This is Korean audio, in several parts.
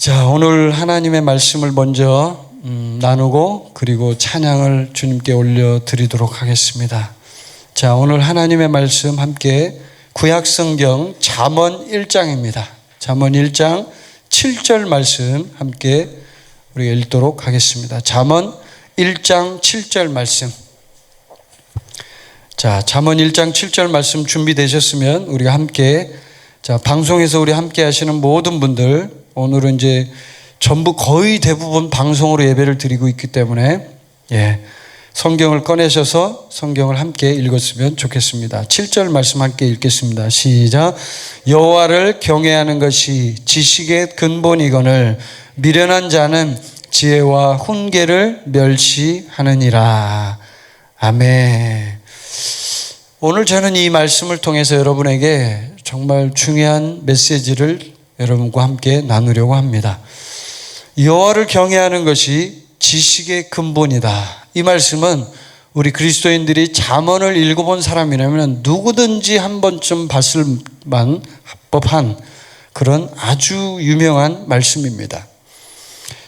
자, 오늘 하나님의 말씀을 먼저 나누고 그리고 찬양을 주님께 올려드리도록 하겠습니다. 자, 오늘 하나님의 말씀 함께 구약성경 잠언 1장입니다. 잠언 1장 7절 말씀 함께 우리가 읽도록 하겠습니다. 잠언 1장 7절 말씀. 자, 잠언 1장 7절 말씀 준비되셨으면 우리가 함께, 자, 방송에서 우리 함께 하시는 모든 분들, 오늘은 이제 전부 거의 대부분 방송으로 예배를 드리고 있기 때문에 성경을 꺼내셔서 성경을 함께 읽었으면 좋겠습니다. 7절 말씀 함께 읽겠습니다. 시작. 여호와를 경외하는 것이 지식의 근본이거늘 미련한 자는 지혜와 훈계를 멸시하느니라. 아멘. 오늘 저는 이 말씀을 통해서 여러분에게 정말 중요한 메시지를 여러분과 함께 나누려고 합니다. 여호와를 경외하는 것이 지식의 근본이다. 이 말씀은 우리 그리스도인들이 잠언을 읽어본 사람이라면 누구든지 한 번쯤 봤을 법한 그런 아주 유명한 말씀입니다.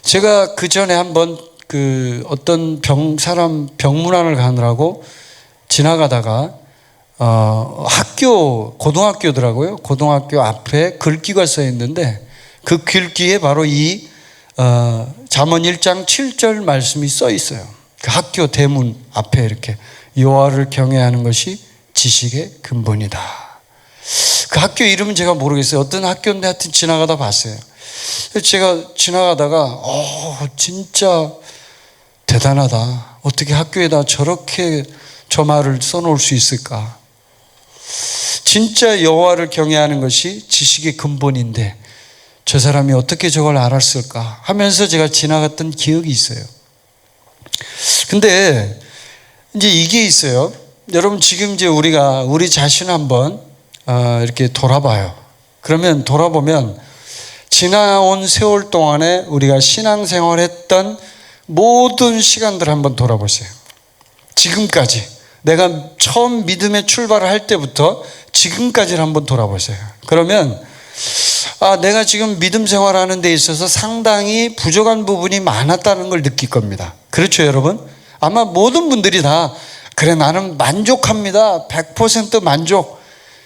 제가 그 전에 한번 어떤 사람 병문안을 가느라고 지나가다가 고등학교더라고요. 고등학교 앞에 글귀가 써 있는데 그 글귀에 바로 이 잠언 1장 7절 말씀이 써 있어요. 그 학교 대문 앞에 이렇게 여호와를 경외하는 것이 지식의 근본이다. 그 학교 이름은 제가 모르겠어요. 어떤 학교인데 하여튼 지나가다 봤어요. 제가 지나가다가 진짜 대단하다. 어떻게 학교에다 저렇게 저 말을 써놓을 수 있을까? 진짜 여호와를 경외하는 것이 지식의 근본인데 저 사람이 어떻게 저걸 알았을까 하면서 제가 지나갔던 기억이 있어요. 근데 이제 이게 있어요. 여러분 지금 이제 우리가 우리 자신을 한번 이렇게 돌아봐요. 그러면 돌아보면 지나온 세월 동안에 우리가 신앙생활했던 모든 시간들을 한번 돌아보세요. 지금까지 내가 처음 믿음의 출발을 할 때부터 지금까지를 한번 돌아보세요. 그러면 내가 지금 믿음 생활하는 데 있어서 상당히 부족한 부분이 많았다는 걸 느낄 겁니다. 그렇죠, 여러분? 아마 모든 분들이 다 그래 나는 만족합니다. 100% 만족.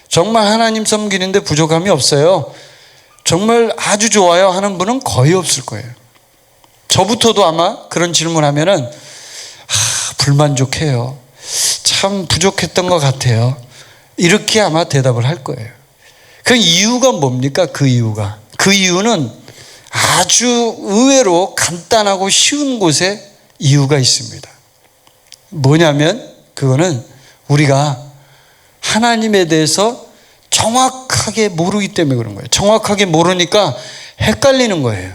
정말 하나님 섬기는데 부족함이 없어요. 정말 아주 좋아요 하는 분은 거의 없을 거예요. 저부터도 아마 그런 질문하면은 불만족해요. 참 부족했던 것 같아요. 이렇게 아마 대답을 할 거예요. 그 이유가 뭡니까? 그 이유는 아주 의외로 간단하고 쉬운 곳에 이유가 있습니다. 뭐냐면 그거는 우리가 하나님에 대해서 정확하게 모르기 때문에 그런 거예요. 정확하게 모르니까 헷갈리는 거예요.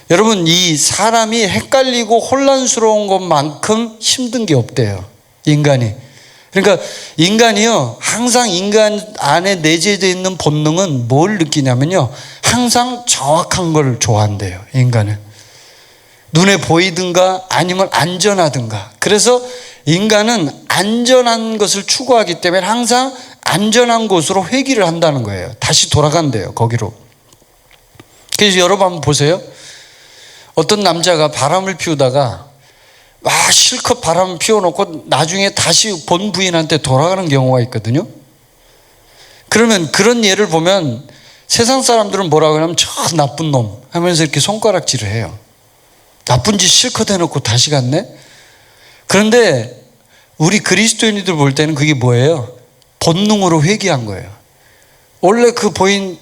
여러분, 이 사람이 헷갈리고 혼란스러운 것만큼 힘든 게 없대요. 인간이. 그러니까 인간이요, 항상 인간 안에 내재되어 있는 본능은 뭘 느끼냐면요, 항상 정확한 걸 좋아한대요. 인간은 눈에 보이든가 아니면 안전하든가. 그래서 인간은 안전한 것을 추구하기 때문에 항상 안전한 곳으로 회귀를 한다는 거예요. 다시 돌아간대요, 거기로. 그래서 여러분 한번 보세요. 어떤 남자가 바람을 피우다가 실컷 바람을 피워놓고 나중에 다시 본 부인한테 돌아가는 경우가 있거든요. 그러면 그런 예를 보면 세상 사람들은 뭐라고 하냐면 저 나쁜 놈 하면서 이렇게 손가락질을 해요. 나쁜 짓 실컷 해놓고 다시 갔네? 그런데 우리 그리스도인들 볼 때는 그게 뭐예요? 본능으로 회귀한 거예요. 원래 그 부인,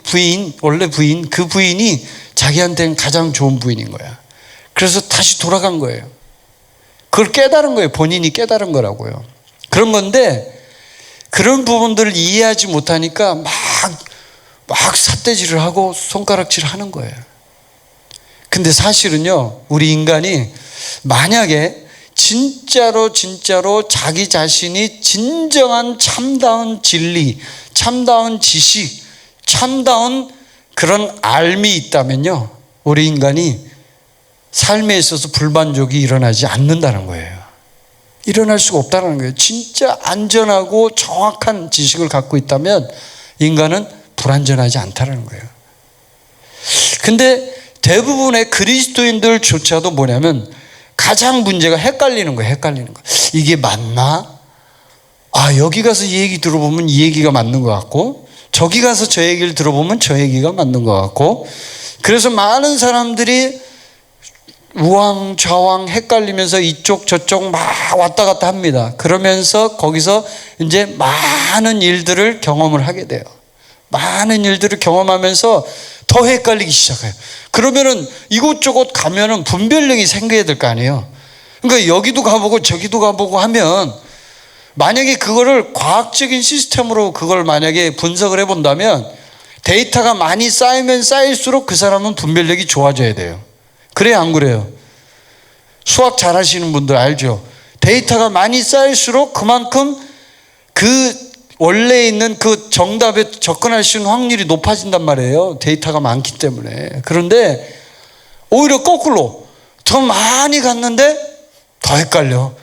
그 부인이 자기한테는 가장 좋은 부인인 거야. 그래서 다시 돌아간 거예요. 그걸 깨달은 거예요. 본인이 깨달은 거라고요. 그런 건데 그런 부분들을 이해하지 못하니까 막 삿대질을 하고 손가락질을 하는 거예요. 근데 사실은요, 우리 인간이 만약에 진짜로 자기 자신이 진정한 참다운 진리, 참다운 지식, 참다운 그런 알미 있다면요, 우리 인간이 삶에 있어서 불만족이 일어나지 않는다는 거예요. 일어날 수가 없다는 거예요. 진짜 안전하고 정확한 지식을 갖고 있다면 인간은 불안전하지 않다는 거예요. 근데 대부분의 그리스도인들조차도 뭐냐면 가장 문제가 헷갈리는 거예요. 헷갈리는 거. 이게 맞나? 아, 여기 가서 이 얘기 들어보면 이 얘기가 맞는 것 같고, 저기 가서 저 얘기를 들어보면 저 얘기가 맞는 것 같고, 그래서 많은 사람들이 우왕좌왕 헷갈리면서 이쪽 저쪽 막 왔다 갔다 합니다. 그러면서 거기서 이제 많은 일들을 경험을 하게 돼요. 많은 일들을 경험하면서 더 헷갈리기 시작해요. 그러면은 이곳저곳 가면은 분별력이 생겨야 될 거 아니에요. 그러니까 여기도 가보고 저기도 가보고 하면, 만약에 그거를 과학적인 시스템으로 그걸 만약에 분석을 해본다면 데이터가 많이 쌓이면 쌓일수록 그 사람은 분별력이 좋아져야 돼요. 그래요, 안 그래요? 수학 잘하시는 분들 알죠? 데이터가 많이 쌓일수록 그만큼 그 원래 있는 그 정답에 접근할 수 있는 확률이 높아진단 말이에요. 데이터가 많기 때문에. 그런데 오히려 거꾸로 더 많이 갔는데 더 헷갈려.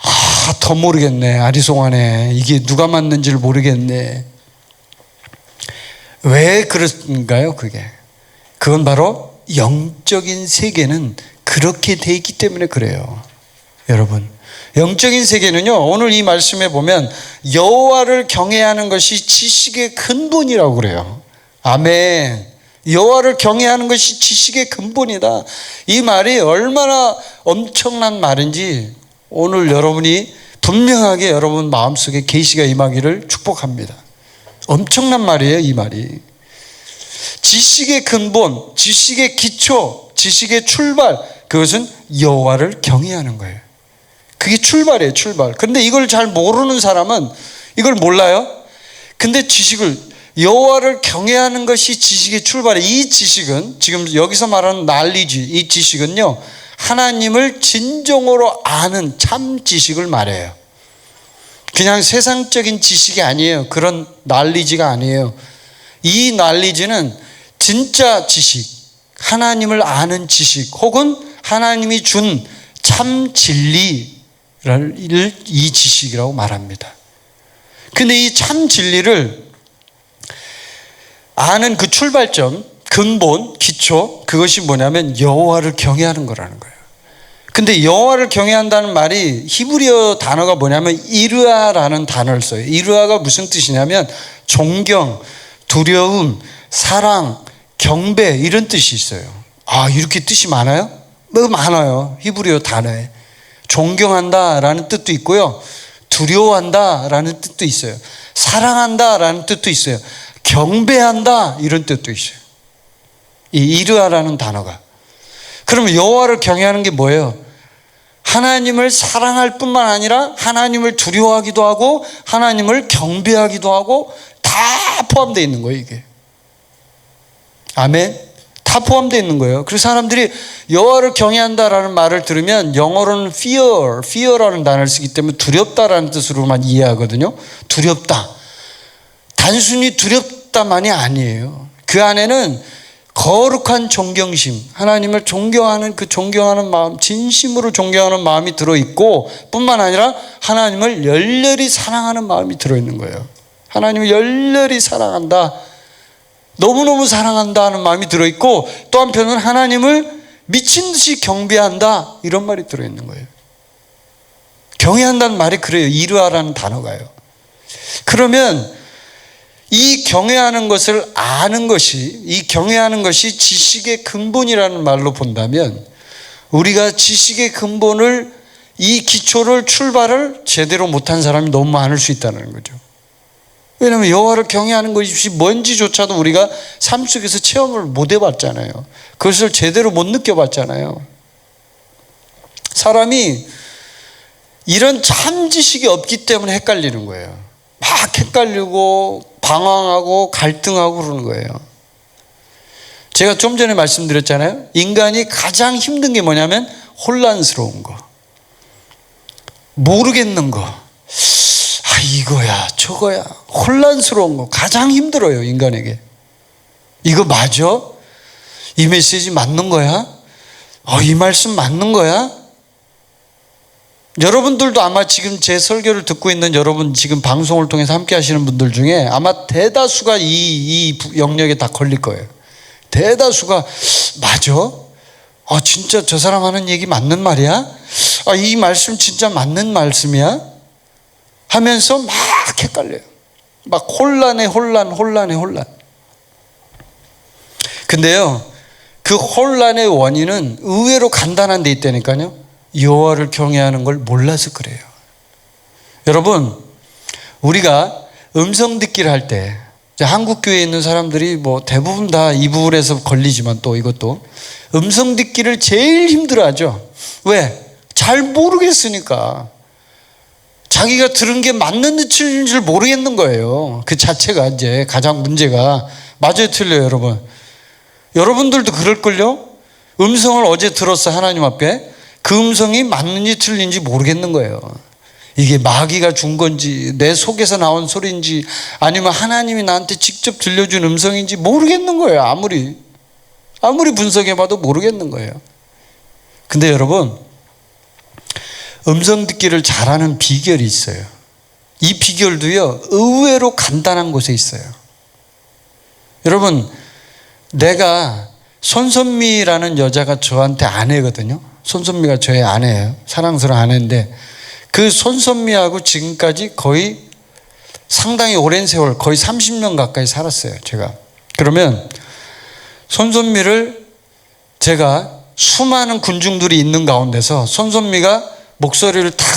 아, 더 모르겠네. 아리송하네. 이게 누가 맞는지를 모르겠네. 왜 그런가요, 그게? 그건 바로 영적인 세계는 그렇게 돼 있기 때문에 그래요. 여러분, 영적인 세계는요, 오늘 이 말씀에 보면 여호와를 경외하는 것이 지식의 근본이라고 그래요. 아멘. 여호와를 경외하는 것이 지식의 근본이다. 이 말이 얼마나 엄청난 말인지 오늘 여러분이 분명하게 여러분 마음속에 계시가 임하기를 축복합니다. 엄청난 말이에요, 이 말이. 지식의 근본, 지식의 기초, 지식의 출발, 그것은 여호와를 경외하는 거예요. 그게 출발이에요, 출발. 근데 이걸 잘 모르는 사람은 이걸 몰라요. 근데 지식을, 여호와를 경외하는 것이 지식의 출발이에요. 이 지식은, 지금 여기서 말하는 knowledge, 이 지식은요, 하나님을 진정으로 아는 참 지식을 말해요. 그냥 세상적인 지식이 아니에요. 그런 knowledge가 아니에요. 이 knowledge는 진짜 지식, 하나님을 아는 지식, 혹은 하나님이 준 참 진리를 이 지식이라고 말합니다. 근데 이 참 진리를 아는 그 출발점, 근본, 기초, 그것이 뭐냐면 여호와를 경외하는 거라는 거예요. 근데 여호와를 경외한다는 말이 히브리어 단어가 뭐냐면 이르아라는 단어를 써요. 이르아가 무슨 뜻이냐면 존경, 두려움, 사랑, 경배, 이런 뜻이 있어요. 아, 이렇게 뜻이 많아요? 뭐 많아요. 히브리어 단어에. 존경한다라는 뜻도 있고요, 두려워한다라는 뜻도 있어요, 사랑한다라는 뜻도 있어요, 경배한다 이런 뜻도 있어요. 이 이르아라는 단어가. 그러면 여호와를 경외하는 게 뭐예요? 하나님을 사랑할 뿐만 아니라 하나님을 두려워하기도 하고 하나님을 경배하기도 하고 다 포함되어 있는 거예요, 이게. 아멘. 다 포함되어 있는 거예요. 그래서 사람들이 여호와를 경외한다라는 말을 들으면 영어로는 fear라는 단어를 쓰기 때문에 두렵다라는 뜻으로만 이해하거든요. 두렵다. 단순히 두렵다만이 아니에요. 그 안에는 거룩한 존경심, 하나님을 존경하는 그 존경하는 마음, 진심으로 존경하는 마음이 들어있고 뿐만 아니라 하나님을 열렬히 사랑하는 마음이 들어있는 거예요. 하나님을 열렬히 사랑한다, 너무너무 사랑한다는 마음이 들어있고, 또 한편은 하나님을 미친 듯이 경배한다, 이런 말이 들어있는 거예요. 경외한다는 말이 그래요. 이르아라는 단어가요. 그러면 이 경외하는 것을 아는 것이, 이 경외하는 것이 지식의 근본이라는 말로 본다면, 우리가 지식의 근본을, 이 기초를, 출발을 제대로 못한 사람이 너무 많을 수 있다는 거죠. 왜냐하면 여호와를 경외하는 것이 뭔지조차도 우리가 삶 속에서 체험을 못 해봤잖아요. 그것을 제대로 못 느껴봤잖아요. 사람이 이런 참 지식이 없기 때문에 헷갈리는 거예요. 막 헷갈리고 방황하고 갈등하고 그러는 거예요. 제가 좀 전에 말씀드렸잖아요. 인간이 가장 힘든 게 뭐냐면 혼란스러운 거, 모르겠는 거, 이거야 저거야, 혼란스러운 거 가장 힘들어요, 인간에게. 이거 맞아? 이 메시지 맞는 거야? 이 말씀 맞는 거야? 여러분들도 아마 지금 제 설교를 듣고 있는 여러분, 지금 방송을 통해서 함께 하시는 분들 중에 아마 대다수가 이 영역에 다 걸릴 거예요. 대다수가 맞아? 진짜 저 사람 하는 얘기 맞는 말이야? 이 말씀 진짜 맞는 말씀이야? 하면서 막 헷갈려요. 막 혼란에 혼란. 근데요, 그 혼란의 원인은 의외로 간단한 데 있다니까요. 여호와를 경외하는 걸 몰라서 그래요. 여러분, 우리가 음성 듣기를 할 때, 한국 교회에 있는 사람들이 뭐 대부분 다 이 부분에서 걸리지만 또 이것도 음성 듣기를 제일 힘들어하죠. 왜? 잘 모르겠으니까. 자기가 들은 게 맞는 틀린 줄 모르겠는 거예요. 그 자체가 이제 가장 문제가. 맞아요, 틀려요, 여러분? 여러분들도 그럴걸요? 음성을 어제 들었어, 하나님 앞에. 그 음성이 맞는지 틀린지 모르겠는 거예요. 이게 마귀가 준 건지 내 속에서 나온 소리인지 아니면 하나님이 나한테 직접 들려준 음성인지 모르겠는 거예요. 아무리 분석해봐도 모르겠는 거예요. 근데 여러분, 음성 듣기를 잘하는 비결이 있어요. 이 비결도요, 의외로 간단한 곳에 있어요. 여러분, 내가 손선미라는 여자가 저한테 아내거든요. 손선미가 저의 아내예요. 사랑스러운 아내인데, 그 손선미하고 지금까지 거의 상당히 오랜 세월, 거의 30년 가까이 살았어요, 제가. 그러면 손선미를 제가 수많은 군중들이 있는 가운데서 손선미가 목소리를 탁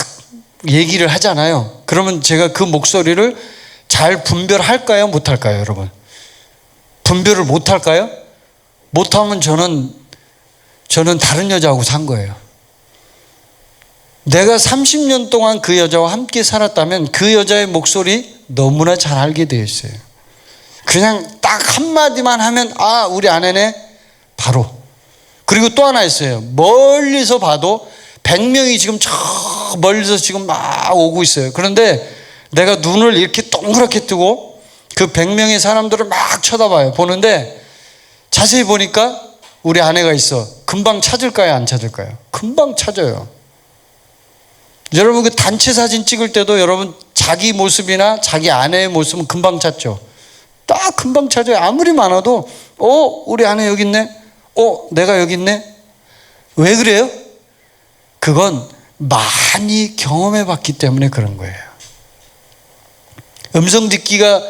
얘기를 하잖아요. 그러면 제가 그 목소리를 잘 분별할까요? 못할까요, 여러분? 분별을 못할까요? 못하면 저는 다른 여자하고 산 거예요. 내가 30년 동안 그 여자와 함께 살았다면 그 여자의 목소리 너무나 잘 알게 되어 있어요. 그냥 딱 한마디만 하면 우리 아내네, 바로. 그리고 또 하나 있어요. 멀리서 봐도 100명이 지금 저 멀리서 지금 막 오고 있어요. 그런데 내가 눈을 이렇게 동그랗게 뜨고 그 100명의 사람들을 막 쳐다봐요. 보는데 자세히 보니까 우리 아내가 있어. 금방 찾을까요? 안 찾을까요? 금방 찾아요. 여러분, 그 단체 사진 찍을 때도 여러분 자기 모습이나 자기 아내의 모습은 금방 찾죠. 딱 금방 찾아요. 아무리 많아도 우리 아내 여기 있네. 내가 여기 있네. 왜 그래요? 그건 많이 경험해 봤기 때문에 그런 거예요. 음성 듣기가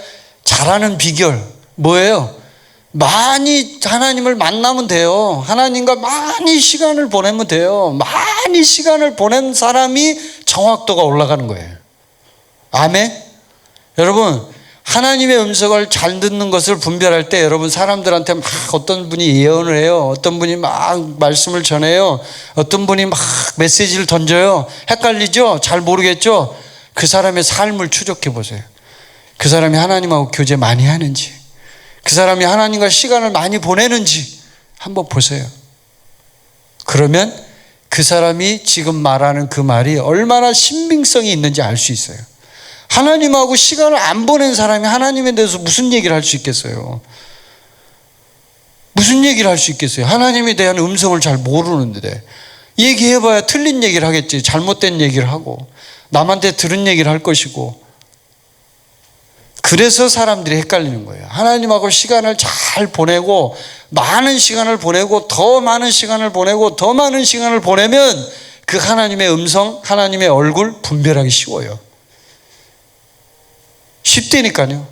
잘하는 비결 뭐예요? 많이 하나님을 만나면 돼요. 하나님과 많이 시간을 보내면 돼요. 많이 시간을 보낸 사람이 정확도가 올라가는 거예요. 아멘? 여러분, 하나님의 음성을 잘 듣는 것을 분별할 때 여러분, 사람들한테 막 어떤 분이 예언을 해요. 어떤 분이 막 말씀을 전해요. 어떤 분이 막 메시지를 던져요. 헷갈리죠? 잘 모르겠죠? 그 사람의 삶을 추적해 보세요. 그 사람이 하나님하고 교제 많이 하는지, 그 사람이 하나님과 시간을 많이 보내는지 한번 보세요. 그러면 그 사람이 지금 말하는 그 말이 얼마나 신빙성이 있는지 알 수 있어요. 하나님하고 시간을 안 보낸 사람이 하나님에 대해서 무슨 얘기를 할 수 있겠어요? 무슨 얘기를 할 수 있겠어요? 하나님에 대한 음성을 잘 모르는데. 얘기해봐야 틀린 얘기를 하겠지. 잘못된 얘기를 하고 남한테 들은 얘기를 할 것이고. 그래서 사람들이 헷갈리는 거예요. 하나님하고 시간을 잘 보내고 많은 시간을 보내고 더 많은 시간을 보내고 더 많은 시간을 보내면 그 하나님의 음성, 하나님의 얼굴 분별하기 쉬워요. 쉽다니까요.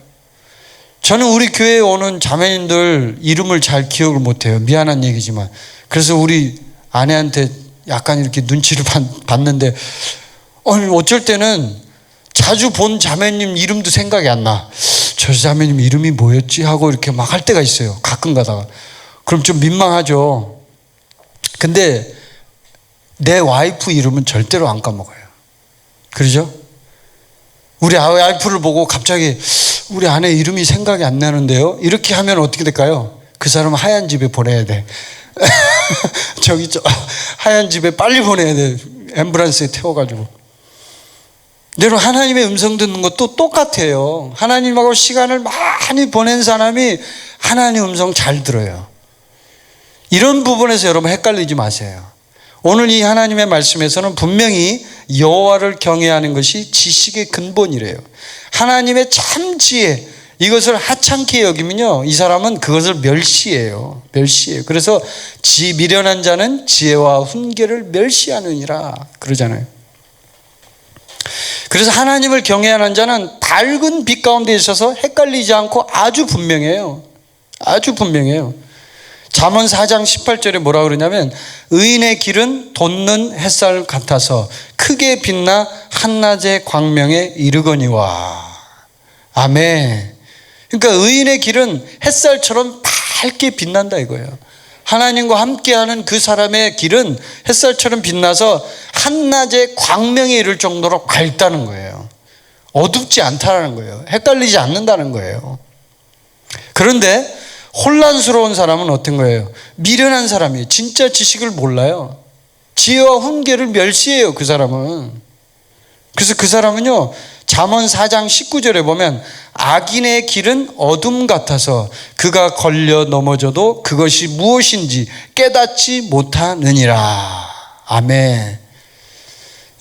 저는 우리 교회에 오는 자매님들 이름을 잘 기억을 못해요. 미안한 얘기지만. 그래서 우리 아내한테 약간 이렇게 눈치를 봤는데 어쩔 때는 자주 본 자매님 이름도 생각이 안 나. 저 자매님 이름이 뭐였지? 하고 이렇게 막 할 때가 있어요. 가끔 가다가. 그럼 좀 민망하죠. 근데 내 와이프 이름은 절대로 안 까먹어요. 그러죠? 우리 와이프를 보고 갑자기 우리 아내 이름이 생각이 안 나는데요? 이렇게 하면 어떻게 될까요? 그 사람은 하얀 집에 보내야 돼. 저기 하얀 집에 빨리 보내야 돼. 앰뷸런스에 태워가지고. 여러분, 하나님의 음성 듣는 것도 똑같아요. 하나님하고 시간을 많이 보낸 사람이 하나님 음성 잘 들어요. 이런 부분에서 여러분 헷갈리지 마세요. 오늘 이 하나님의 말씀에서는 분명히 여호와를 경외하는 것이 지식의 근본이래요. 하나님의 참 지혜, 이것을 하찮게 여기면요, 이 사람은 그것을 멸시해요. 멸시해요. 그래서 미련한 자는 지혜와 훈계를 멸시하느니라 그러잖아요. 그래서 하나님을 경외하는 자는 밝은 빛 가운데 있어서 헷갈리지 않고 아주 분명해요. 아주 분명해요. 잠언 4장 18절에 뭐라 그러냐면 의인의 길은 돋는 햇살 같아서 크게 빛나 한낮의 광명에 이르거니와. 아멘. 그러니까 의인의 길은 햇살처럼 밝게 빛난다 이거예요. 하나님과 함께하는 그 사람의 길은 햇살처럼 빛나서 한낮의 광명에 이를 정도로 밝다는 거예요. 어둡지 않다는 거예요. 헷갈리지 않는다는 거예요. 그런데 혼란스러운 사람은 어떤 거예요? 미련한 사람이에요. 진짜 지식을 몰라요. 지혜와 훈계를 멸시해요, 그 사람은. 그래서 그 사람은요, 잠언 4장 19절에 보면 악인의 길은 어둠 같아서 그가 걸려 넘어져도 그것이 무엇인지 깨닫지 못하느니라. 아멘.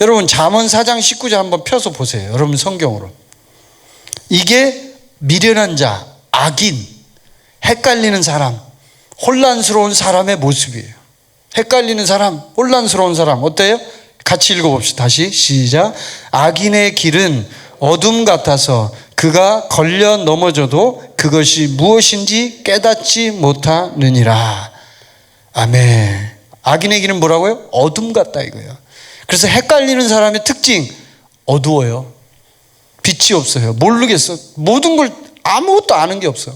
여러분 잠언 4장 19절 한번 펴서 보세요. 여러분 성경으로. 이게 미련한 자, 악인, 헷갈리는 사람, 혼란스러운 사람의 모습이에요. 헷갈리는 사람, 혼란스러운 사람 어때요? 같이 읽어봅시다. 다시 시작. 악인의 길은 어둠 같아서 그가 걸려 넘어져도 그것이 무엇인지 깨닫지 못하느니라. 아멘. 악인의 길은 뭐라고요? 어둠 같다 이거예요. 그래서 헷갈리는 사람의 특징, 어두워요. 빛이 없어요. 모르겠어. 모든 걸 아무것도 아는 게 없어.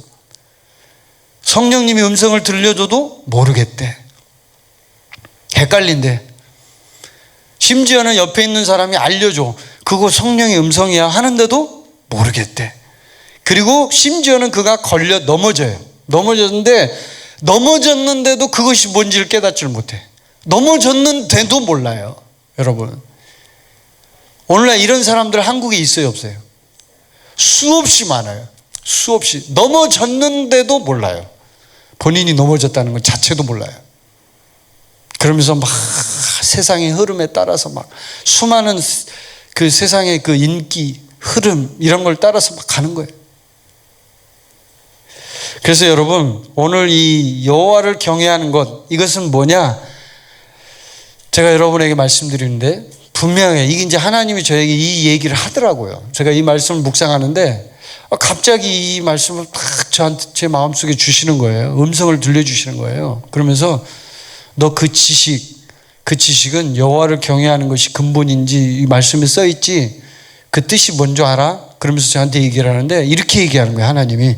성령님이 음성을 들려줘도 모르겠대. 헷갈린대. 심지어는 옆에 있는 사람이 알려줘. 그거 성령의 음성이야 하는데도 모르겠대. 그리고 심지어는 그가 걸려 넘어져요. 넘어졌는데도 그것이 뭔지를 깨닫지를 못해. 넘어졌는데도 몰라요. 여러분, 오늘날 이런 사람들 한국에 있어요, 없어요? 수없이 많아요. 수없이. 넘어졌는데도 몰라요. 본인이 넘어졌다는 것 자체도 몰라요. 그러면서 막 세상의 흐름에 따라서 막 수많은 그 세상의 그 인기, 흐름 이런 걸 따라서 막 가는 거예요. 그래서 여러분, 오늘 이 여호와를 경외하는 것, 이것은 뭐냐? 제가 여러분에게 말씀드리는데 분명해. 이게 이제 하나님이 저에게 이 얘기를 하더라고요. 제가 이 말씀을 묵상하는데 갑자기 이 말씀을 딱 저한테 제 마음속에 주시는 거예요. 음성을 들려주시는 거예요. 그러면서 너 그 지식은 여호와를 경외하는 것이 근본인지 이 말씀에 써 있지 그 뜻이 뭔지 알아? 그러면서 저한테 얘기를 하는데 이렇게 얘기하는 거예요. 하나님이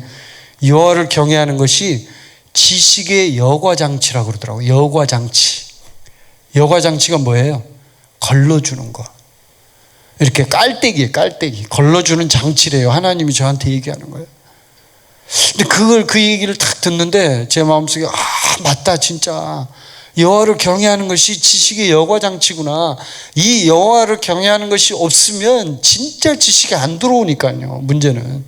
여호와를 경외하는 것이 지식의 여과장치라고 그러더라고요. 여과장치. 여과장치가 뭐예요? 걸러주는 거. 이렇게 깔때기예요. 깔때기. 걸러주는 장치래요. 하나님이 저한테 얘기하는 거예요. 근데 그 얘기를 딱 듣는데 제 마음속에 맞다 진짜. 여호와를 경외하는 것이 지식의 여과장치구나. 이 여호와를 경외하는 것이 없으면 진짜 지식이 안 들어오니까요. 문제는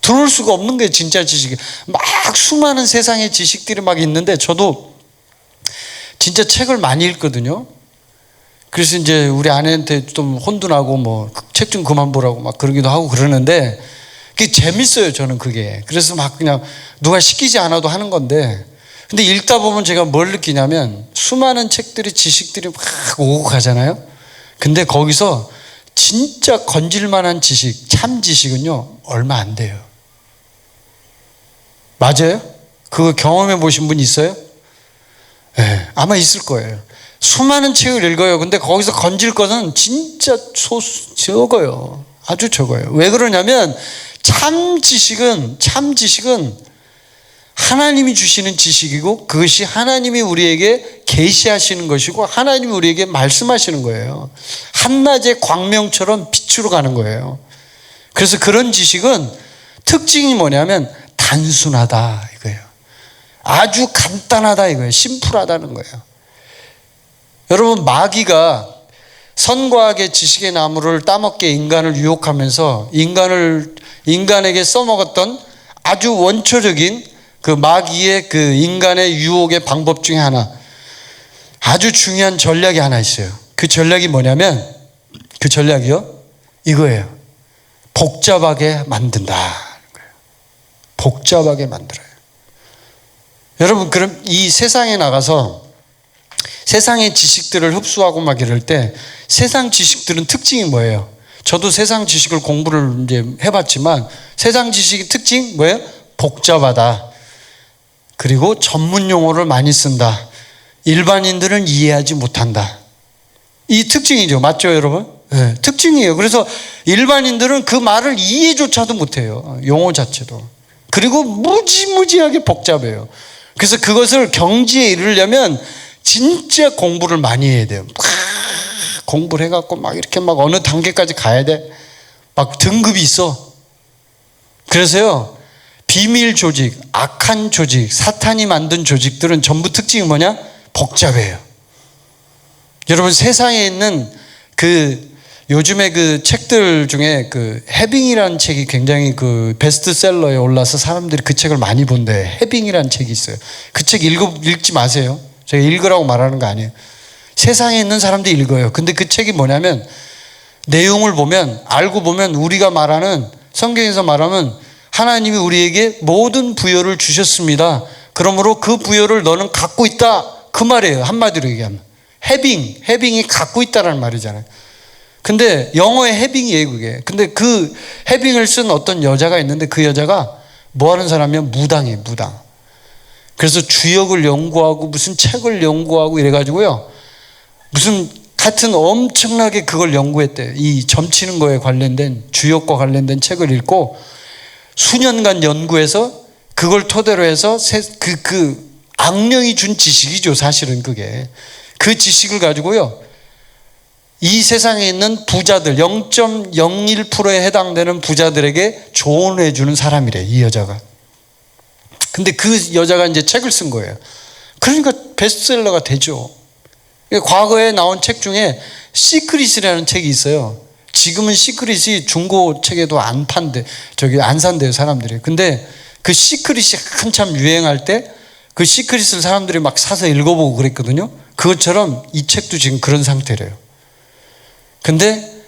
들어올 수가 없는 거예요. 진짜 지식이 막 수많은 세상의 지식들이 막 있는데 저도 진짜 책을 많이 읽거든요. 그래서 이제 우리 아내한테 좀 혼도 나고 뭐 책 좀 그만 보라고 막 그러기도 하고 그러는데 그게 재밌어요. 저는 그게. 그래서 막 그냥 누가 시키지 않아도 하는 건데 근데 읽다 보면 제가 뭘 느끼냐면 수많은 책들이 지식들이 막 오고 가잖아요. 근데 거기서 진짜 건질만한 지식, 참 지식은요 얼마 안 돼요. 맞아요? 그거 경험해 보신 분 있어요? 네, 아마 있을 거예요. 수많은 책을 읽어요. 근데 거기서 건질 것은 진짜 적어요. 아주 적어요. 왜 그러냐면 참 지식은 하나님이 주시는 지식이고 그것이 하나님이 우리에게 계시하시는 것이고 하나님이 우리에게 말씀하시는 거예요. 한낮의 광명처럼 빛으로 가는 거예요. 그래서 그런 지식은 특징이 뭐냐면 단순하다 이거예요. 아주 간단하다 이거예요. 심플하다는 거예요. 여러분, 마귀가 선과학의 지식의 나무를 따먹게 인간을 유혹하면서 인간에게 써먹었던 아주 원초적인 그 마귀의 그 인간의 유혹의 방법 중에 하나, 아주 중요한 전략이 하나 있어요. 그 전략이 뭐냐면 그 전략이요 이거예요. 복잡하게 만든다. 복잡하게 만들어요. 여러분, 그럼 이 세상에 나가서 세상의 지식들을 흡수하고 막 이럴 때 세상 지식들은 특징이 뭐예요? 저도 세상 지식을 공부를 이제 해봤지만 세상 지식의 특징 뭐예요? 복잡하다. 그리고 전문 용어를 많이 쓴다. 일반인들은 이해하지 못한다. 이 특징이죠. 맞죠, 여러분? 네, 특징이에요. 그래서 일반인들은 그 말을 이해조차도 못해요. 용어 자체도. 그리고 무지무지하게 복잡해요. 그래서 그것을 경지에 이르려면 진짜 공부를 많이 해야 돼요. 막 공부를 해갖고 막 이렇게 막 어느 단계까지 가야 돼. 막 등급이 있어. 그래서요, 비밀 조직, 악한 조직, 사탄이 만든 조직들은 전부 특징이 뭐냐? 복잡해요. 여러분, 세상에 있는 요즘에 그 책들 중에 해빙이라는 책이 굉장히 베스트셀러에 올라서 사람들이 그 책을 많이 본대. 해빙이라는 책이 있어요. 그 책 읽지 마세요. 제가 읽으라고 말하는 거 아니에요. 세상에 있는 사람들이 읽어요. 근데 그 책이 뭐냐면 내용을 보면, 알고 보면 우리가 말하는, 성경에서 말하면 하나님이 우리에게 모든 부여를 주셨습니다. 그러므로 그 부여를 너는 갖고 있다. 그 말이에요. 한마디로 얘기하면. 해빙이 갖고 있다라는 말이잖아요. 근데 영어의 해빙이에요, 그게. 근데 그 해빙을 쓴 어떤 여자가 있는데 그 여자가 뭐 하는 사람이면 무당이에요, 무당. 그래서 주역을 연구하고 무슨 책을 연구하고 이래가지고요. 무슨 하여튼 엄청나게 그걸 연구했대요. 이 점치는 거에 관련된, 주역과 관련된 책을 읽고 수년간 연구해서 그걸 토대로 해서 악령이 준 지식이죠, 사실은 그게. 그 지식을 가지고요, 이 세상에 있는 부자들, 0.01%에 해당되는 부자들에게 조언해 주는 사람이래, 이 여자가. 근데 그 여자가 이제 책을 쓴 거예요. 그러니까 베스트셀러가 되죠. 과거에 나온 책 중에 시크릿이라는 책이 있어요. 지금은 시크릿이 중고책에도 안 판대, 안 산대요, 사람들이. 근데 그 시크릿이 한참 유행할 때 그 시크릿을 사람들이 막 사서 읽어보고 그랬거든요. 그것처럼 이 책도 지금 그런 상태래요. 근데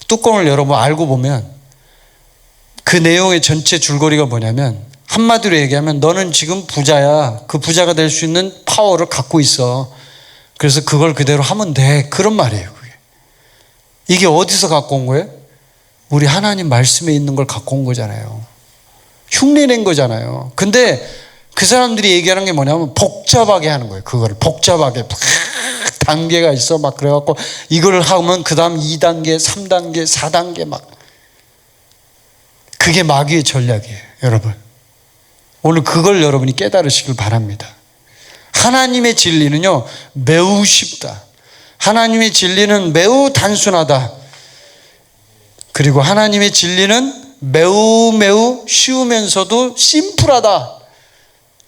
뚜껑을 열어보면, 알고 보면 그 내용의 전체 줄거리가 뭐냐면, 한마디로 얘기하면 너는 지금 부자야. 그 부자가 될 수 있는 파워를 갖고 있어. 그래서 그걸 그대로 하면 돼. 그런 말이에요, 그게. 이게 어디서 갖고 온 거예요? 우리 하나님 말씀에 있는 걸 갖고 온 거잖아요. 흉내낸 거잖아요. 근데 그 사람들이 얘기하는 게 뭐냐면 복잡하게 하는 거예요. 그거를 복잡하게 막 단계가 있어. 막 그래갖고 이걸 하면 그 다음 2단계, 3단계, 4단계 막. 그게 마귀의 전략이에요, 여러분. 오늘 그걸 여러분이 깨달으시길 바랍니다. 하나님의 진리는요, 매우 쉽다. 하나님의 진리는 매우 단순하다. 그리고 하나님의 진리는 매우 쉬우면서도 심플하다.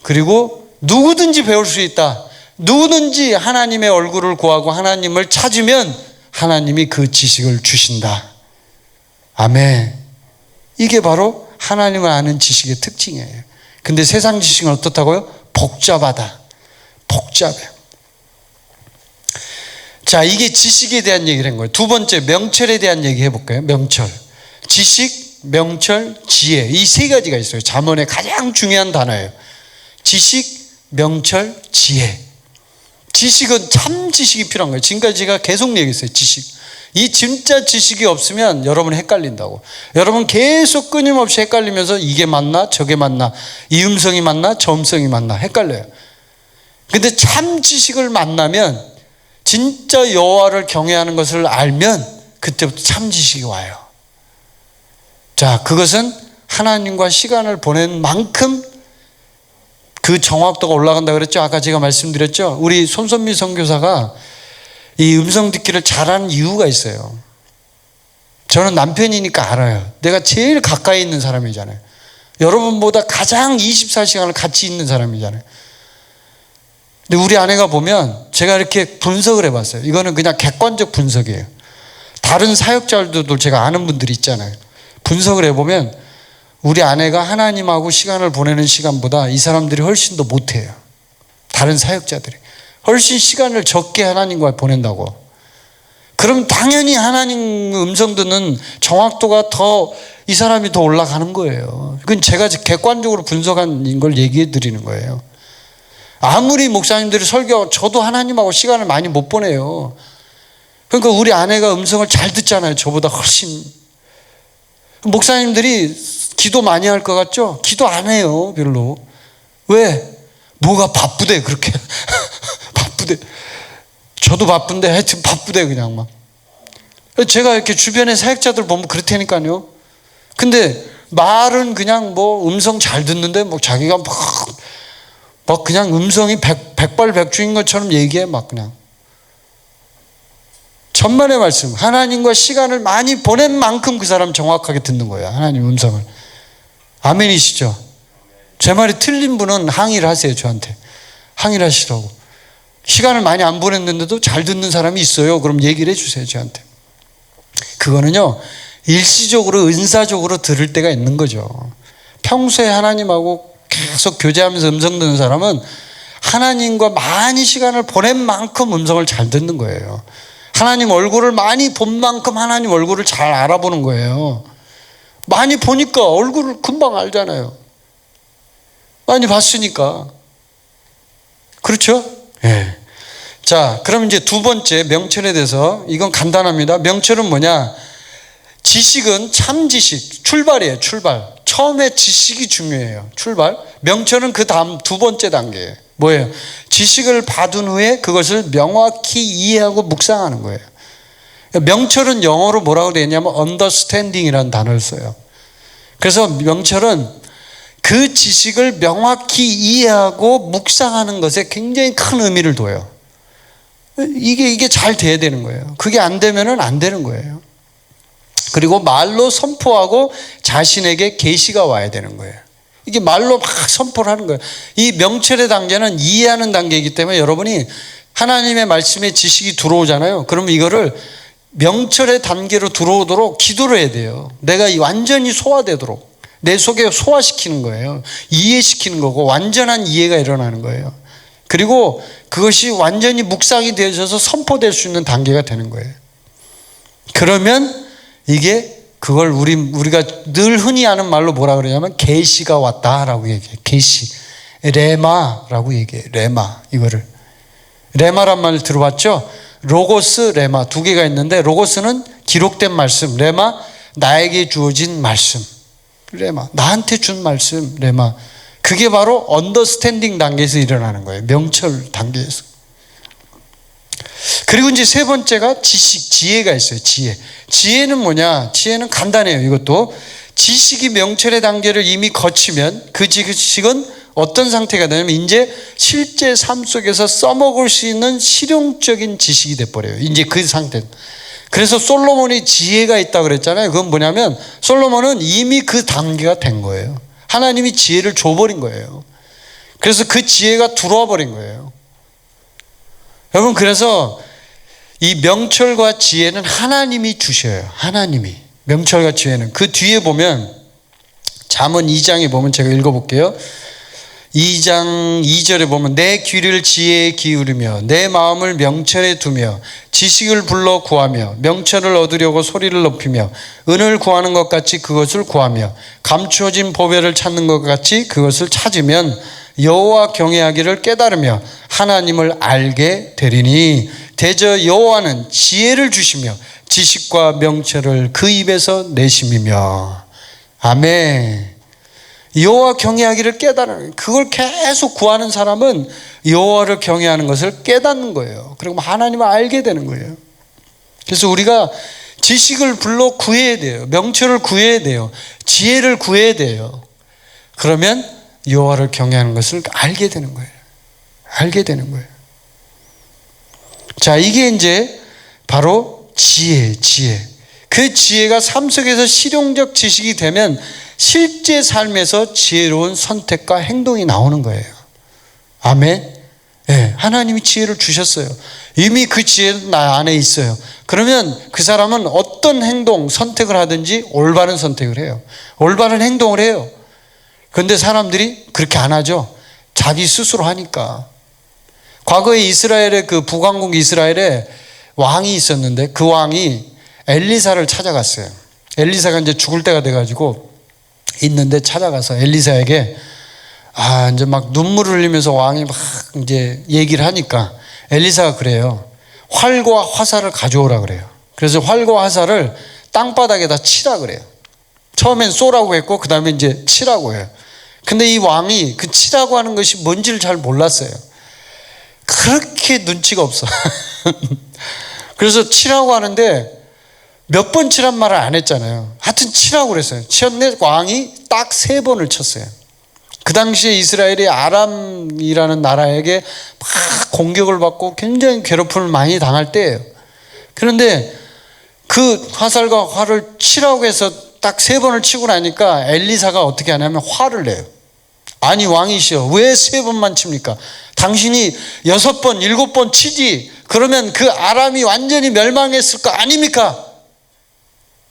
그리고 누구든지 배울 수 있다. 누구든지 하나님의 얼굴을 구하고 하나님을 찾으면 하나님이 그 지식을 주신다. 아멘. 이게 바로 하나님을 아는 지식의 특징이에요. 근데 세상 지식은 어떻다고요? 복잡하다. 복잡해요. 자, 이게 지식에 대한 얘기를 한 거예요. 두 번째, 명철에 대한 얘기 해볼까요? 명철. 지식, 명철, 지혜. 이 세 가지가 있어요. 잠언의 가장 중요한 단어예요. 지식, 명철, 지혜. 지식은 참 지식이 필요한 거예요. 지금까지 제가 계속 얘기했어요. 지식. 이 진짜 지식이 없으면 여러분 헷갈린다고. 여러분 계속 끊임없이 헷갈리면서 이게 맞나 저게 맞나, 이 음성이 맞나 저 음성이 맞나 헷갈려요. 근데 참 지식을 만나면, 진짜 여호와를 경외하는 것을 알면 그때부터 참 지식이 와요. 자, 그것은 하나님과 시간을 보낸 만큼 그 정확도가 올라간다 그랬죠. 아까 제가 말씀드렸죠. 우리 손선미 선교사가 이 음성 듣기를 잘하는 이유가 있어요. 저는 남편이니까 알아요. 내가 제일 가까이 있는 사람이잖아요. 여러분보다 가장 24시간을 같이 있는 사람이잖아요. 근데 우리 아내가 보면 제가 이렇게 분석을 해봤어요. 이거는 그냥 객관적 분석이에요. 다른 사역자들도 제가 아는 분들이 있잖아요. 분석을 해보면 우리 아내가 하나님하고 시간을 보내는 시간보다 이 사람들이 훨씬 더 못해요. 다른 사역자들이 훨씬 시간을 적게 하나님과 보낸다고. 그럼 당연히 하나님 음성 듣는 정확도가 더 이 사람이 더 올라가는 거예요. 그건 제가 객관적으로 분석한 걸 얘기해 드리는 거예요. 아무리 목사님들이 설교, 저도 하나님하고 시간을 많이 못 보내요. 그러니까 우리 아내가 음성을 잘 듣잖아요. 저보다 훨씬. 목사님들이 기도 많이 할 것 같죠? 기도 안 해요, 별로. 왜? 뭐가 바쁘대, 그렇게. 바쁘대. 저도 바쁜데 하여튼 바쁘대, 그냥 막. 제가 이렇게 주변에 사역자들 보면 그렇다니까요. 근데 말은 그냥 뭐 음성 잘 듣는데 뭐 자기가 막 그냥 음성이 백발백중인 것처럼 얘기해, 막 그냥. 천만의 말씀. 하나님과 시간을 많이 보낸 만큼 그 사람 정확하게 듣는 거예요. 하나님 음성을. 아멘이시죠? 제 말이 틀린 분은 항의를 하세요, 저한테. 항의를 하시라고. 시간을 많이 안 보냈는데도 잘 듣는 사람이 있어요. 그럼 얘기를 해주세요, 저한테. 그거는요, 일시적으로 은사적으로 들을 때가 있는 거죠. 평소에 하나님하고 계속 교제하면서 음성 듣는 사람은 하나님과 많이 시간을 보낸 만큼 음성을 잘 듣는 거예요. 하나님 얼굴을 많이 본 만큼 하나님 얼굴을 잘 알아보는 거예요. 많이 보니까 얼굴을 금방 알잖아요. 많이 봤으니까. 그렇죠? 예. 자, 그럼 이제 두 번째 명철에 대해서, 이건 간단합니다. 명철은 뭐냐? 지식은 참 지식, 출발이에요, 출발. 처음에 지식이 중요해요, 출발. 명철은 그 다음 두 번째 단계예요. 뭐예요? 지식을 받은 후에 그것을 명확히 이해하고 묵상하는 거예요. 명철은 영어로 뭐라고 되어 있냐면 understanding이라는 단어를 써요. 그래서 명철은 그 지식을 명확히 이해하고 묵상하는 것에 굉장히 큰 의미를 둬요. 이게 잘 돼야 되는 거예요. 그게 안 되면은 안 되는 거예요. 그리고 말로 선포하고 자신에게 계시가 와야 되는 거예요. 이게 말로 막 선포를 하는 거예요. 이 명철의 단계는 이해하는 단계이기 때문에 여러분이 하나님의 말씀에 지식이 들어오잖아요. 그러면 이거를 명철의 단계로 들어오도록 기도를 해야 돼요. 내가 완전히 소화되도록 내 속에 소화시키는 거예요. 이해시키는 거고 완전한 이해가 일어나는 거예요. 그리고 그것이 완전히 묵상이 되어져서 선포될 수 있는 단계가 되는 거예요. 그러면 이게 그걸 우리가 늘 흔히 하는 말로 뭐라 그러냐면 계시가 왔다라고 얘기해요. 계시. 레마라고 얘기해요. 레마. 이거를. 레마란 말 들어봤죠? 로고스, 레마 두 개가 있는데 로고스는 기록된 말씀, 레마 나에게 주어진 말씀. 레마 나한테 준 말씀, 레마. 그게 바로 언더스탠딩 단계에서 일어나는 거예요. 명철 단계에서. 그리고 이제 세 번째가 지식, 지혜가 있어요. 지혜. 지혜는 뭐냐? 지혜는 간단해요. 이것도 지식이 명철의 단계를 이미 거치면 그 지식은 어떤 상태가 되냐면 이제 실제 삶 속에서 써먹을 수 있는 실용적인 지식이 돼버려요. 이제 그 상태. 그래서 솔로몬이 지혜가 있다고 그랬잖아요. 그건 뭐냐면 솔로몬은 이미 그 단계가 된 거예요. 하나님이 지혜를 줘버린 거예요. 그래서 그 지혜가 들어와 버린 거예요. 여러분, 그래서 이 명철과 지혜는 하나님이 주셔요. 하나님이. 명철과 지혜는. 그 뒤에 보면 잠언 2장에 보면 제가 읽어볼게요. 2장 2절에 보면 내 귀를 지혜에 기울이며 내 마음을 명철에 두며 지식을 불러 구하며 명철을 얻으려고 소리를 높이며 은을 구하는 것 같이 그것을 구하며 감추어진 보배를 찾는 것 같이 그것을 찾으면 여호와 경외하기를 깨달으며 하나님을 알게 되리니 대저 여호와는 지혜를 주시며 지식과 명철을 그 입에서 내심이며. 아멘. 여호와 경외하기를 깨달으는, 그걸 계속 구하는 사람은 여호와를 경외하는 것을 깨닫는 거예요. 그리고 하나님을 알게 되는 거예요. 그래서 우리가 지식을 불러 구해야 돼요. 명철을 구해야 돼요. 지혜를 구해야 돼요. 그러면 여호와를 경외하는 것을 알게 되는 거예요. 알게 되는 거예요. 자, 이게 이제 바로 지혜. 그 지혜가 삶 속에서 실용적 지식이 되면 실제 삶에서 지혜로운 선택과 행동이 나오는 거예요. 아멘. 네, 하나님이 지혜를 주셨어요. 이미 그 지혜는 나 안에 있어요. 그러면 그 사람은 어떤 행동, 선택을 하든지 올바른 선택을 해요. 올바른 행동을 해요. 그런데 사람들이 그렇게 안 하죠. 자기 스스로 하니까. 과거에 이스라엘의 그 북왕국 이스라엘에 왕이 있었는데 그 왕이 엘리사를 찾아갔어요. 엘리사가 이제 죽을 때가 돼가지고 있는데 찾아가서 엘리사에게 이제 막 눈물을 흘리면서 왕이 막 이제 얘기를 하니까 엘리사가 그래요. 활과 화살을 가져오라 그래요. 그래서 활과 화살을 땅바닥에다 치라 그래요. 처음엔 쏘라고 했고 그 다음에 이제 치라고 해요. 근데 이 왕이 그 치라고 하는 것이 뭔지를 잘 몰랐어요. 그렇게 눈치가 없어. 그래서 치라고 하는데 몇 번 치란 말을 안 했잖아요. 하여튼 치라고 그랬어요. 치었는데 왕이 딱 3번을 쳤어요. 그 당시에 이스라엘이 아람이라는 나라에게 막 공격을 받고 굉장히 괴롭힘을 많이 당할 때예요. 그런데 그 화살과 활을 치라고 해서 딱 3번을 치고 나니까 엘리사가 어떻게 하냐면 화를 내요. 아니 왕이시여 왜 3번만 칩니까? 당신이 6번 7번 치지 그러면 그 아람이 완전히 멸망했을 거 아닙니까?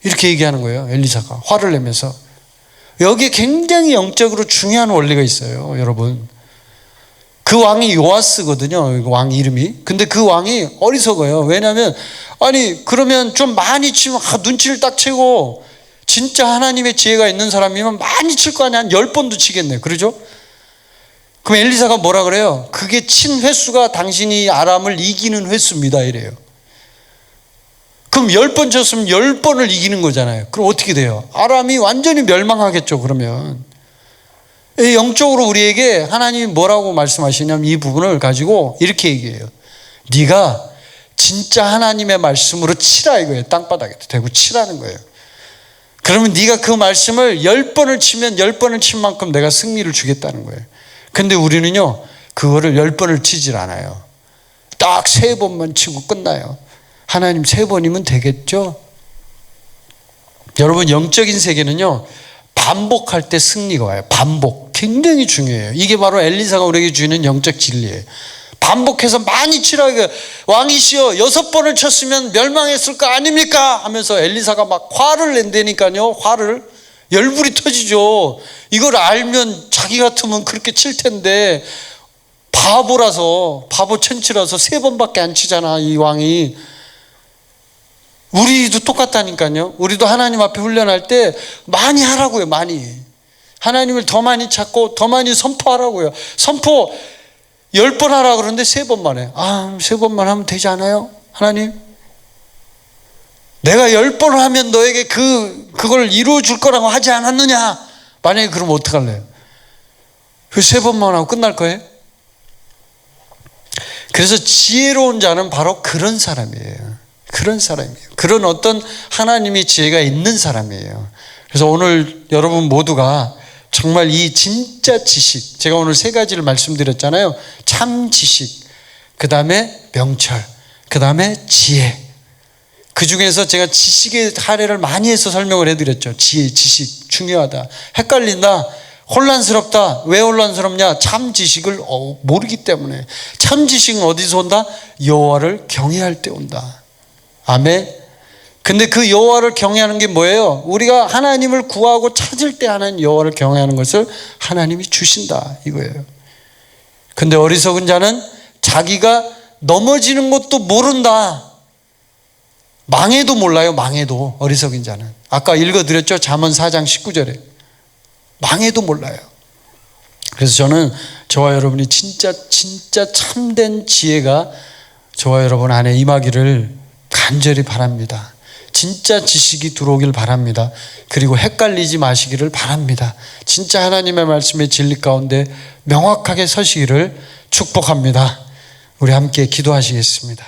이렇게 얘기하는 거예요. 엘리사가 화를 내면서. 여기에 굉장히 영적으로 중요한 원리가 있어요. 여러분, 그 왕이 요아스거든요. 왕 이름이. 근데 그 왕이 어리석어요. 왜냐하면 아니 그러면 좀 많이 치면 눈치를 딱 채고 진짜 하나님의 지혜가 있는 사람이면 많이 칠 거 아니야. 한 10번도 치겠네. 그러죠? 그럼 엘리사가 뭐라 그래요? 그게 친 횟수가 당신이 아람을 이기는 횟수입니다 이래요. 그럼 10번 쳤으면 10번을 이기는 거잖아요. 그럼 어떻게 돼요? 아람이 완전히 멸망하겠죠. 그러면 영적으로 우리에게 하나님이 뭐라고 말씀하시냐면 이 부분을 가지고 이렇게 얘기해요. 네가 진짜 하나님의 말씀으로 치라 이거예요. 땅바닥에 대고 치라는 거예요. 그러면 네가 그 말씀을 10번을 치면 10번을 친 만큼 내가 승리를 주겠다는 거예요. 근데 우리는요 그거를 10번을 치질 않아요. 딱 3번만 치고 끝나요. 하나님 3번이면 되겠죠? 여러분 영적인 세계는요 반복할 때 승리가 와요. 반복 굉장히 중요해요. 이게 바로 엘리사가 우리에게 주는 영적 진리예요. 반복해서 많이 치라. 왕이시여 6번을 쳤으면 멸망했을 거 아닙니까? 하면서 엘리사가 막 화를 낸다니까요. 화를 열불이 터지죠. 이걸 알면 자기 같으면 그렇게 칠 텐데 바보라서 바보 천치라서 3번밖에 안 치잖아 이 왕이. 우리도 똑같다니까요. 우리도 하나님 앞에 훈련할 때 많이 하라고요. 많이 하나님을 더 많이 찾고 더 많이 선포하라고요. 선포 10번 하라고 그러는데 3번만 해. 3번만 하면 되지 않아요? 하나님 내가 10번을 하면 너에게 그걸 이루어 줄 거라고 하지 않았느냐? 만약에 그러면 어떡할래요? 그 3번만 하고 끝날 거예요? 그래서 지혜로운 자는 바로 그런 사람이에요. 그런 사람이에요. 그런 어떤 하나님의 지혜가 있는 사람이에요. 그래서 오늘 여러분 모두가 정말 이 진짜 지식, 제가 오늘 3가지를 말씀드렸잖아요. 참 지식, 그 다음에 명철, 그 다음에 지혜. 그 중에서 제가 지식의 사례를 많이 해서 설명을 해드렸죠. 지혜, 지식 중요하다. 헷갈린다, 혼란스럽다. 왜 혼란스럽냐? 참 지식을 모르기 때문에. 참 지식은 어디서 온다? 여호와를 경외할 때 온다. 아멘. 근데 그 여호와를 경외하는 게 뭐예요? 우리가 하나님을 구하고 찾을 때 하는 여호와를 경외하는 것을 하나님이 주신다 이거예요. 근데 어리석은 자는 자기가 넘어지는 것도 모른다. 망해도 몰라요. 망해도. 어리석은 자는 아까 읽어드렸죠. 잠언 4장 19절에 망해도 몰라요. 그래서 저는 저와 여러분이 진짜 참된 지혜가 저와 여러분 안에 임하기를 간절히 바랍니다. 진짜 지식이 들어오길 바랍니다. 그리고 헷갈리지 마시기를 바랍니다. 진짜 하나님의 말씀의 진리 가운데 명확하게 서시기를 축복합니다. 우리 함께 기도하시겠습니다.